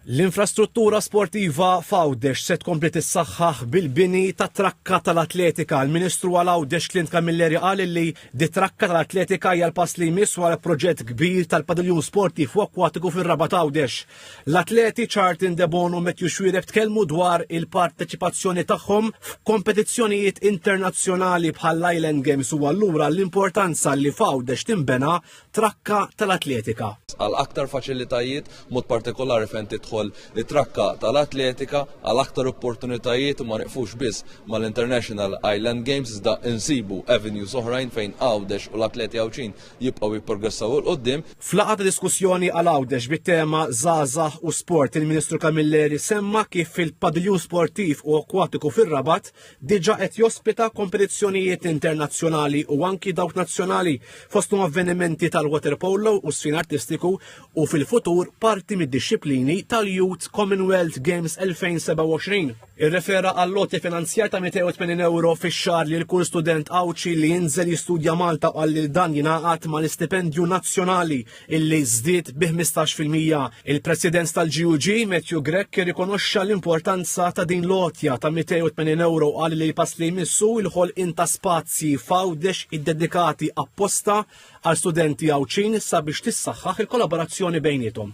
L-infrastruttura sportiva f'Għawdex se tkompli tissaħħaħ bil-bini ta' trakka tal-atletika. Il-Ministru għal Għawdex Clint Camilleri qal li di trakka tal-atletika hija l-pass li jmiss wara proġett kbir tal-padiljun sportiv u akwatiku fir-Rabat Għawdex. L-atleti Charlton Debon u Matthew Xwireb tkellmu dwar il-parteċipazzjoni tagħhom f'kompetizzjonijiet internazzjonali bħal Island Games u allura l-importanza li f'Għawdex tinbena trakka tal-atletika. Għal aktar faċilitajiet, mod partikolari fejn tidħol it-trakka tal-atletika, għal aktar opportunitajiet u ma neqfux biss mal-International Island Games iżda insibu avenues oħrajn fejn Għawdex u l-atleti Għawċin jibqgħu jipprogressaw il qudiem. F'laqgħa ta' diskussjoni għal Għawdex bit-tema żgħażagħ u sport, il-Ministru Camilleri semma kif il-padiljun sportiv u akwatiku fir-Rabat diġà qed jospita kompetizzjonijiet internazzjonali u anki dawk nazzjonali fosthom avvenimenti tal-water polo u sfin artistiku u fil-futur parti mid-disciplini tal-Youth Commonwealth Games 2027. Irrefera għall-loti finanzjar ta' €280 fix-xahar li l-kull student Għawċi li jinżel jistudja Malta qal li dan jingħaqad mal-istipendju nazzjonali illi żdied bi 15%. Il-President tal-GUG Matthew Grech irrikonoxxa l-importanza ta' din lotja ta' €280 qal li l-pass li jmissu il-ħolqien ta' spazji f'Għawdex iddedikati apposta għal studenti Għawċin sabiex tissaħħaħ il-kollaborazzjoni bejniethom.